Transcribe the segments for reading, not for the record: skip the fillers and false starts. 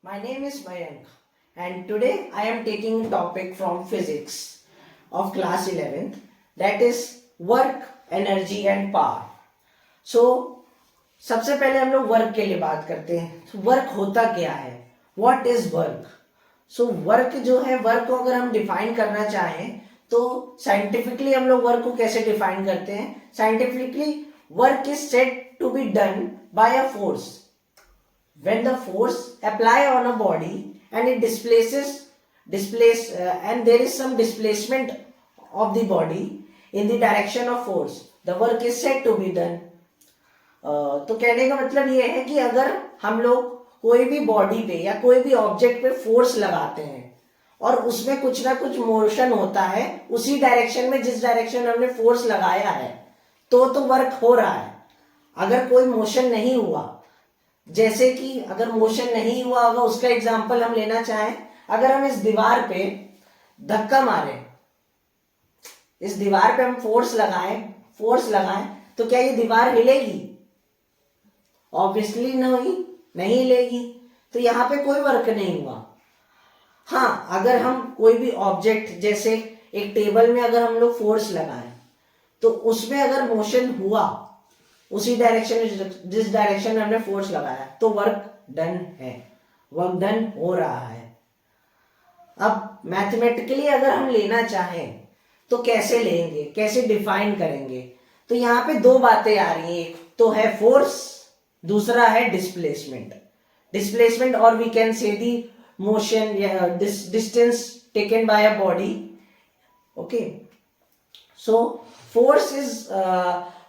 My name is Mayank and today I am taking a topic from physics of class 11th, that is work, energy and power. So सबसे पहले हम लोग work के लिए बात करते हैं. तो वर्क होता क्या है? What is work? So work जो है, वर्क को अगर हम डिफाइन करना चाहें तो साइंटिफिकली हम लोग वर्क को कैसे डिफाइन करते हैं? Scientifically work is said to be done by a force. When the force apply on a body and it and there is some displacement of the body in the direction of force, the work is said to be done. तो कहने का मतलब ये है कि अगर हम लोग कोई भी बॉडी पे या कोई भी ऑब्जेक्ट पे फोर्स लगाते हैं और उसमें कुछ ना कुछ मोशन होता है उसी डायरेक्शन में जिस डायरेक्शन में हमने फोर्स लगाया है, तो वर्क हो रहा है. अगर कोई मोशन नहीं हुआ, जैसे कि अगर मोशन नहीं हुआ होगा, उसका एग्जांपल हम लेना चाहें, अगर हम इस दीवार पे धक्का मारें, इस दीवार पे हम फोर्स लगाएं तो क्या ये दीवार हिलेगी? ऑब्वियसली नहीं हिलेगी. तो यहां पे कोई वर्क नहीं हुआ. हाँ, अगर हम कोई भी ऑब्जेक्ट, जैसे एक टेबल में अगर हम लोग फोर्स लगाएं तो उसमें अगर मोशन हुआ उसी डायरेक्शन में जिस डायरेक्शन में हमने फोर्स लगाया, तो वर्क डन है, वर्क डन हो रहा है. अब मैथमेटिकली अगर हम लेना चाहें तो कैसे लेंगे, कैसे डिफाइन करेंगे? तो यहाँ पे दो बातें आ रही हैं. एक तो है फोर्स, दूसरा है डिस्प्लेसमेंट और we can say the motion या distance taken by a body. Okay, so force is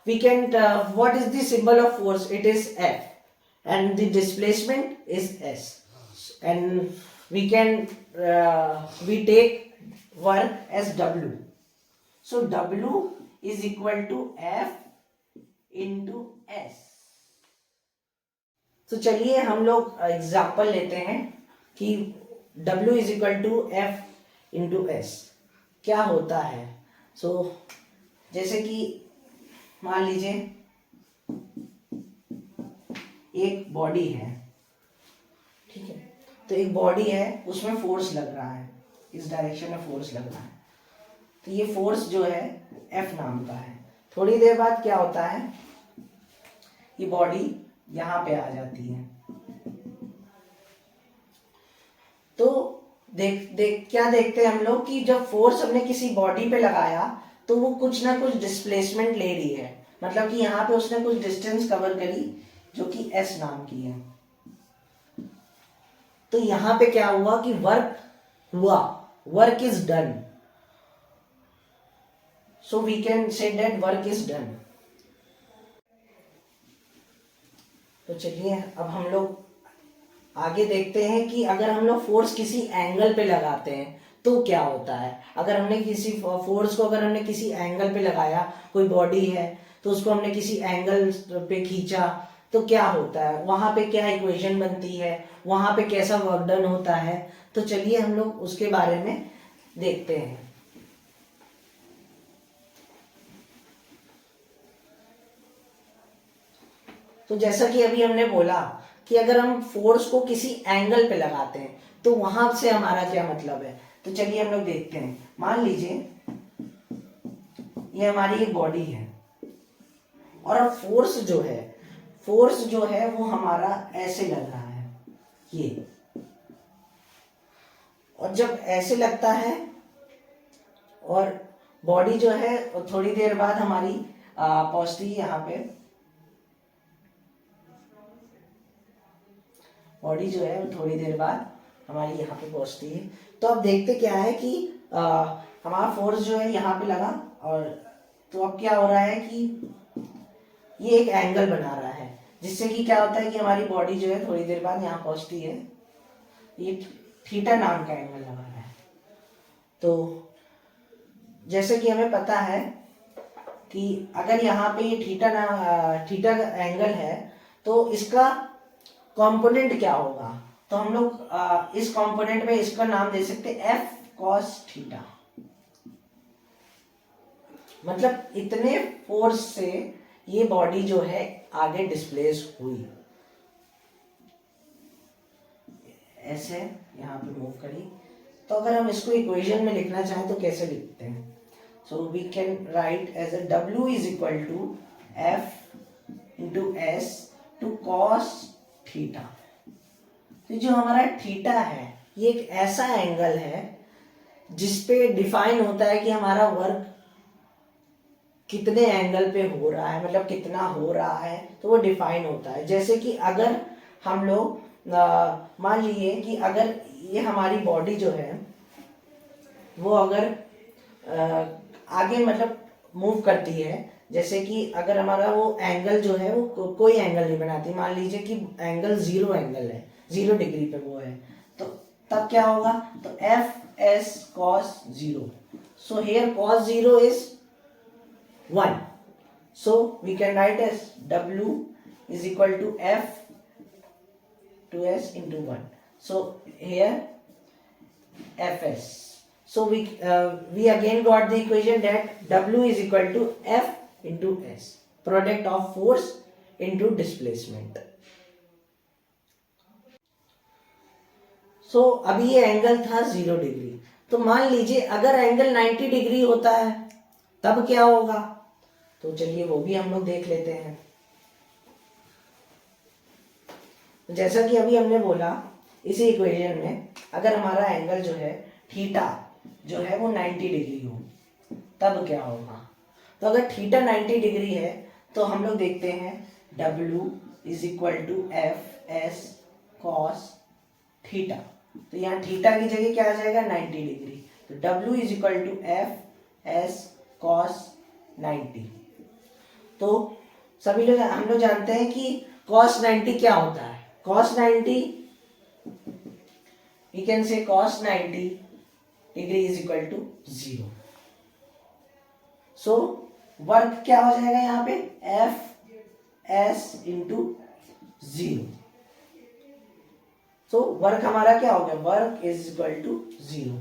we can what is the symbol of force? It is F and the displacement is S, and we can we take work as W. So W is equal to F into S. तो चलिए हम लोग example लेते हैं कि W is equal to F into S क्या होता है. सो जैसे कि मान लीजिए एक बॉडी है, ठीक है, तो एक बॉडी है, उसमें फोर्स लग रहा है, इस डायरेक्शन में फोर्स लग रहा है. तो ये फोर्स जो है F नाम का है. थोड़ी देर बाद क्या होता है, ये बॉडी यहां पे आ जाती है. तो क्या देखते हैं हम लोग कि जब फोर्स हमने किसी बॉडी पे लगाया तो वो कुछ ना कुछ डिस्प्लेसमेंट ले रही है, मतलब कि यहाँ पे उसने कुछ डिस्टेंस कवर करी जो कि S नाम की है. तो यहाँ पे क्या हुआ कि वर्क हुआ, work is done. So we can say that work is done. तो चलिए अब हम लोग आगे देखते हैं कि अगर हम लोग फोर्स किसी एंगल पे लगाते हैं तो क्या होता है. अगर हमने किसी फोर्स को अगर हमने किसी एंगल पे लगाया, कोई बॉडी है तो उसको हमने किसी एंगल पे खींचा तो क्या होता है, वहां पे क्या इक्वेशन बनती है, वहां पे कैसा वर्क डन होता है. तो चलिए हम लोग उसके बारे में देखते हैं. तो जैसा कि अभी हमने बोला कि अगर हम फोर्स को किसी एंगल पे लगाते हैं तो वहां से हमारा क्या मतलब है. तो चलिए हम लोग देखते हैं. मान लीजिए ये हमारी एक बॉडी है और फोर्स जो है वो हमारा ऐसे लग रहा है, ये. और जब ऐसे लगता है और बॉडी जो है थोड़ी देर बाद हमारी पहुंचती है यहाँ पे, बॉडी जो है थोड़ी देर बाद हमारी यहाँ पे पहुंचती है. तो अब देखते क्या है कि हमारा फोर्स जो है यहाँ पे लगा, और तो अब क्या हो रहा है कि ये एक एंगल बना रहा है, जिससे कि क्या होता है कि हमारी बॉडी जो है थोड़ी देर बाद यहाँ पहुंचती है. ये थीटा नाम का एंगल लगा रहा है. तो जैसे कि हमें पता है कि अगर यहाँ पे ये थीटा एंगल है तो इसका कंपोनेंट क्या होगा. तो हम लोग इस कंपोनेंट में इसका नाम दे सकते हैं F cos थीटा. मतलब इतने फोर्स से ये बॉडी जो है आगे डिस्प्लेस हुई. एस है, यहाँ पे मूव करी। तो अगर हम इसको इक्वेशन में लिखना चाहें तो कैसे लिखते हैं? So we can write as a W is equal to F into S to cos theta. तो जो हमारा थीटा है ये एक ऐसा एंगल है जिसपे डिफाइन होता है कि हमारा वर्क कितने एंगल पे हो रहा है, मतलब कितना हो रहा है, तो वो डिफाइन होता है। जैसे कि अगर हम लोग मान लीजिए कि अगर ये हमारी बॉडी जो है वो अगर आगे मतलब मूव करती है, जैसे कि अगर हमारा वो एंगल जो है वो कोई एंगल नहीं बनाती, मान लीजिए कि एंगल 0 एंगल है, 0 डिग्री पे वो है, तो तब क्या होगा? तो F S cos 0। So here cos 0 is 1, so we can write as W is equal to F to S into 1. So here Fs. So we again got the equation that W is equal to F into S, product of force into displacement. So अभी ये angle था 0 degree, तो मान लीजिए अगर angle 90 degree होता है तब क्या होगा? तो चलिए वो भी हम लोग देख लेते हैं। जैसा कि अभी हमने बोला इसी इक्वेशन में, अगर हमारा एंगल जो है थीटा जो है वो 90 डिग्री हो तब क्या होगा? तो अगर थीटा 90 डिग्री है तो हम लोग देखते हैं W is equal to F S cos theta. तो यहाँ थीटा की जगह क्या आ जाएगा? 90 डिग्री। तो W is equal to F S cos 90। तो सभी लोग हम लोग जानते हैं कि cos 90 क्या होता है? cos 90 we can say cos 90 degree is equal to 0. So work क्या हो जाएगा यहाँ पे? F S into 0। So work हमारा क्या हो गया? Work is equal to 0।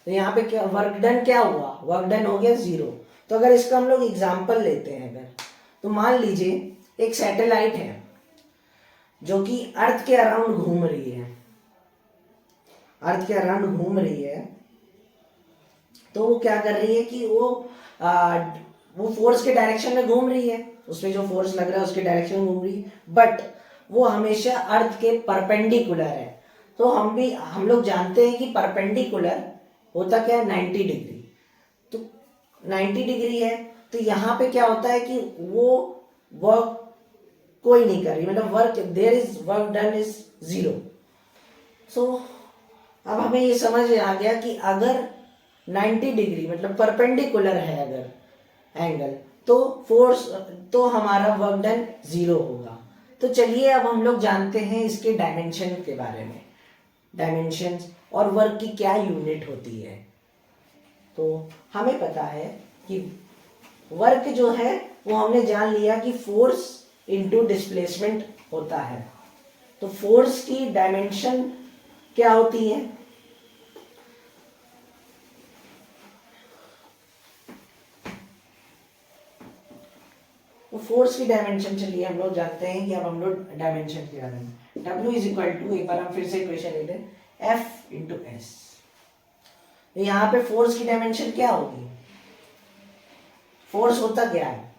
तो यहाँ पे क्या वर्क डन क्या हुआ? वर्क डन हो गया 0। तो अगर इसका हम लोग एग्जाम्पल लेते हैं अगर, तो मान लीजिए एक सैटेलाइट है जो कि अर्थ के अराउंड घूम रही है, अर्थ के अराउंड घूम रही है, तो वो क्या कर रही है कि वो फोर्स के डायरेक्शन में घूम रही है, उसमें जो फोर्स लग रहा है उसके डायरेक्शन में घूम रही है, बट वो हमेशा अर्थ के परपेंडिकुलर है। तो हम लोग जानते हैं कि परपेंडिकुलर होता क्या है? 90 डिग्री। तो 90 डिग्री है तो यहाँ पे क्या होता है कि वो वर्क कोई नहीं कर रही, मतलब work there is work done is 0। So अब हमें ये समझ आ गया कि अगर 90 डिग्री मतलब परपेंडिकुलर है अगर एंगल, तो फोर्स तो हमारा वर्क डन 0 होगा। तो चलिए अब हम लोग जानते हैं इसके डायमेंशन के बारे में, डायमेंशंस और वर्क की क्या यूनिट होती है। तो हमें पता है कि वर्क जो है वो हमने जान लिया कि फोर्स इनटू डिस्प्लेसमेंट होता है। तो फोर्स की डायमेंशन क्या होती है? तो फोर्स की डायमेंशन चलिए हम लोग जानते हैं कि अब हम लोग डायमेंशन के बारे में W इज इक्वल टू, एक बार हम फिर से इक्वेशन लेते हैं, F इंटू एस। यहाँ पे फोर्स की डायमेंशन क्या होगी? फोर्स होता क्या है?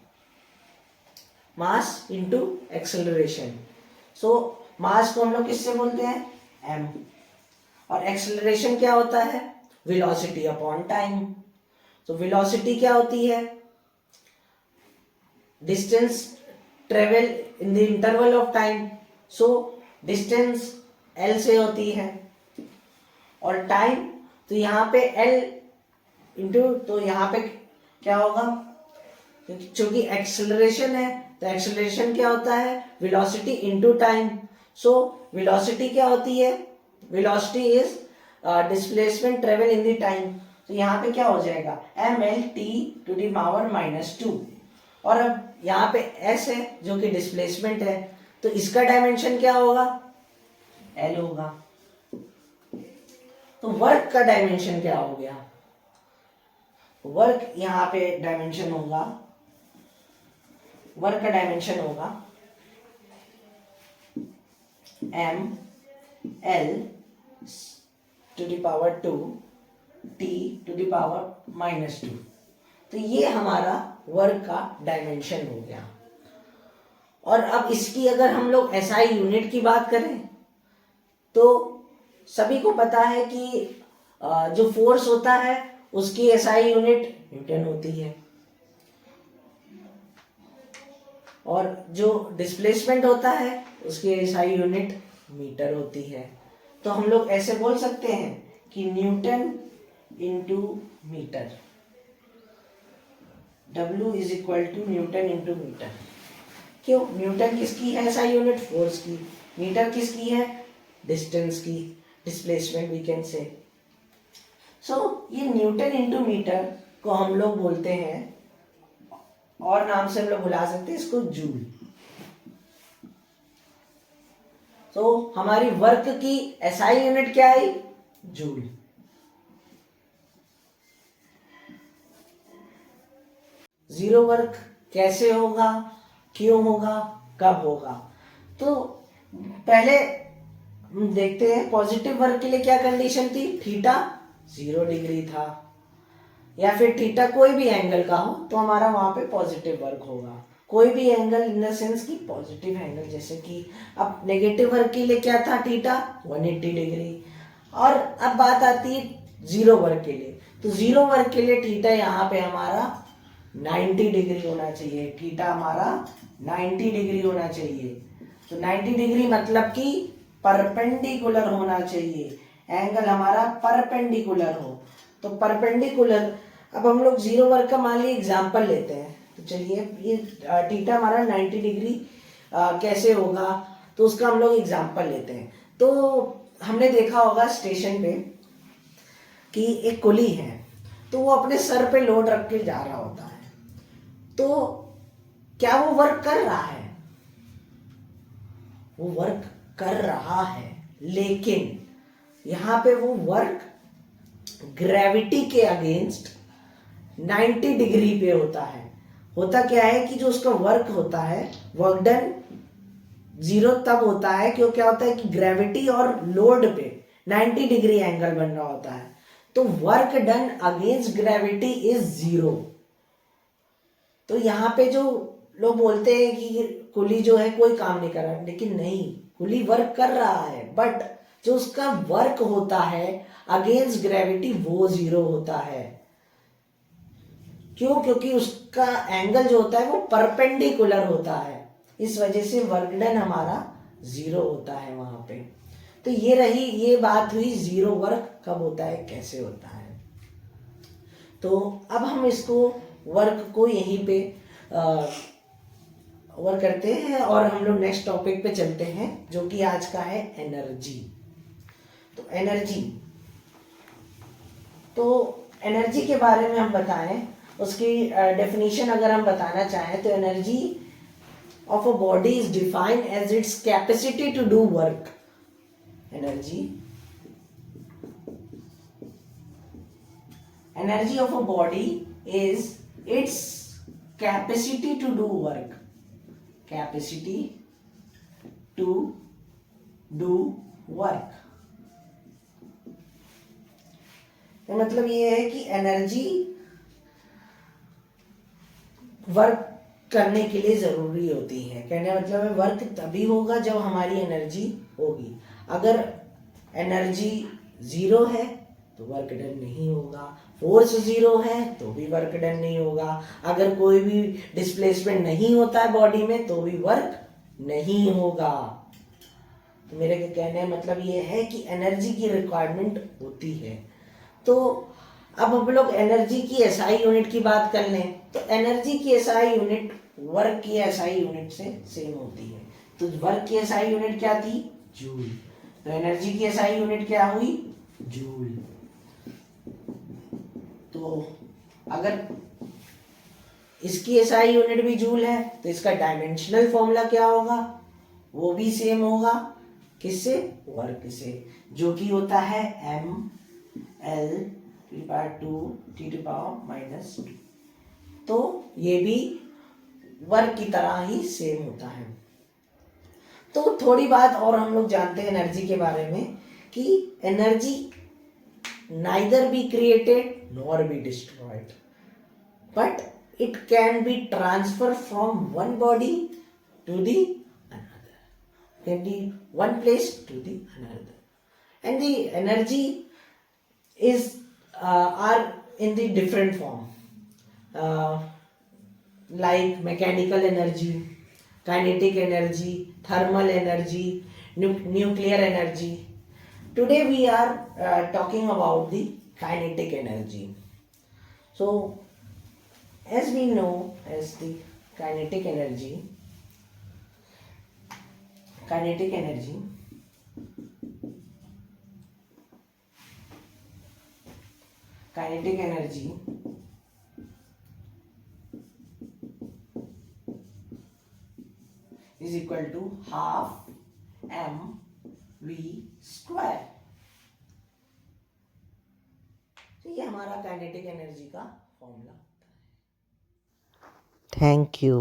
Mass into acceleration. सो मास को हम लोग किससे बोलते हैं? m, और एक्सेलरेशन क्या होता है? Velocity upon time. तो वेलोसिटी क्या होती है? Distance travel in the interval of time. So distance l से होती है, और टाइम तो यहाँ पे l इंटू, तो यहाँ पे क्या होगा? क्योंकि एक्सेलरेशन है तो एक्सेलरेशन क्या होता है? Velocity into time. So velocity क्या होती है? Velocity is displacement travel in the time. तो यहाँ पे क्या हो जाएगा? mlt to the power -2। और अब यहाँ पे s है जो कि डिस्प्लेसमेंट है, तो इसका डायमेंशन क्या होगा? l होगा। तो वर्क का डायमेंशन क्या हो गया? वर्क यहाँ पे डायमेंशन होगा, वर्क का डायमेंशन होगा m l to the power 2 t to the power -2। तो ये हमारा वर्क का डायमेंशन हो गया। और अब इसकी अगर हम लोग SI यूनिट की बात करें तो सभी को पता है कि जो फोर्स होता है उसकी SI यूनिट न्यूटन होती है, और जो डिस्प्लेसमेंट होता है उसकी SI यूनिट मीटर होती है। तो हम लोग ऐसे बोल सकते हैं कि newton into metre, W is equal to newton into metre. क्यों? न्यूटन किसकी है SI यूनिट? फोर्स की। मीटर किसकी है? डिस्टेंस की, डिस्प्लेसमेंट वी कैन से। सो ये न्यूटन इंटू मीटर को हम लोग बोलते हैं, और नाम से हम लोग बुला सकते हैं इसको जूल। तो हमारी वर्क की SI यूनिट क्या आई? जूल। जीरो वर्क कैसे होगा, क्यों होगा, कब होगा? तो पहले हम देखते हैं पॉजिटिव वर्क के लिए क्या कंडीशन थी। थीटा 0 डिग्री था, या फिर थीटा कोई भी एंगल का हो तो हमारा वहां पे पॉजिटिव वर्क होगा। कोई भी एंगल इन द सेंस की पॉजिटिव एंगल, जैसे कि अब नेगेटिव वर्क के लिए क्या था? Theta 180 degree. और अब बात आती है जीरो वर्क के लिए। तो जीरो वर्क के लिए थीटा यहाँ पे हमारा 90 डिग्री होना चाहिए। थीटा हमारा 90 डिग्री होना चाहिए। तो 90 डिग्री मतलब कि परपेंडिकुलर होना चाहिए, एंगल हमारा परपेंडिकुलर हो। तो परपेंडिकुलर, अब हम लोग जीरो वर्क का मान लीजिए एग्जाम्पल लेते हैं। तो चलिए ये थीटा हमारा 90 डिग्री कैसे होगा, तो उसका हम लोग एग्जाम्पल लेते हैं। तो हमने देखा होगा स्टेशन पे कि एक कुली है, तो वो अपने सर पे लोड रख के जा रहा होता है। तो क्या वो वर्क कर रहा है? वो वर्क कर रहा है, लेकिन यहाँ पे वो वर्क ग्रेविटी के अगेंस्ट 90 डिग्री पे होता है। होता क्या है कि जो उसका वर्क होता है, वर्क डन जीरो तब होता है क्यों? क्या होता है कि ग्रेविटी और लोड पे 90 डिग्री एंगल बन रहा होता है। तो work done against gravity is zero. तो यहाँ पे जो लोग बोलते हैं कि कुली जो है कोई काम नहीं कर रहा, लेकिन नहीं, कुली वर्क कर रहा है, बट जो उसका वर्क होता है अगेंस्ट ग्रेविटी वो जीरो होता है। क्यों? क्योंकि उसका एंगल जो होता है वो परपेंडिकुलर होता है, इस वजह से वर्क डन हमारा जीरो होता है वहां पे। तो ये बात हुई जीरो वर्क कब होता है, कैसे होता है। तो अब हम इसको वर्क को यहीं पे वर्क करते हैं, और हम लोग नेक्स्ट टॉपिक पे चलते हैं जो कि आज का है एनर्जी। तो एनर्जी के बारे में हम बताएं, उसकी डेफिनेशन अगर हम बताना चाहें तो energy of a body is defined as its capacity to do work. Energy of a body is its capacity to do work. Capacity to do work, मतलब ये है कि एनर्जी वर्क करने के लिए जरूरी होती है। कहने का मतलब है वर्क तभी होगा जब हमारी एनर्जी होगी। अगर एनर्जी जीरो है तो वर्क डन नहीं होगा, फोर्स जीरो है तो भी वर्क डन नहीं होगा, अगर कोई भी डिस्प्लेसमेंट नहीं होता है बॉडी में तो भी वर्क नहीं होगा। तो मेरे के कहने का मतलब ये है कि एनर्जी की रिक्वायरमेंट होती है। तो अब हम लोग एनर्जी की एसआई यूनिट की बात कर लें, तो एनर्जी की एसआई यूनिट वर्क की एसआई यूनिट से सेम होती है। तो वर्क की एसआई यूनिट क्या थी? जूल। तो एनर्जी की एसआई यूनिट क्या हुई? जूल। तो अगर इसकी एसआई यूनिट भी जूल है तो इसका डायमेंशनल फॉर्मूला क्या होगा? वो भी सेम होगा। किससे? वर्क से, जो कि होता है mL/2T⁻²। तो ये भी वर्क की तरह ही सेम होता है। तो थोड़ी बात और हम लोग जानते हैं एनर्जी के बारे में कि energy neither be created nor be destroyed, but it can be transferred from one body to the another, can be one place to the another, and the energy is are in the different form, uh, like mechanical energy, kinetic energy, thermal energy, nuclear energy. Today we are talking about the kinetic energy. So, as we know, as the kinetic energy, kinetic energy kinetic energy is equal to half mv square. तो ये हमारा kinetic energy का formula होता है. Thank you.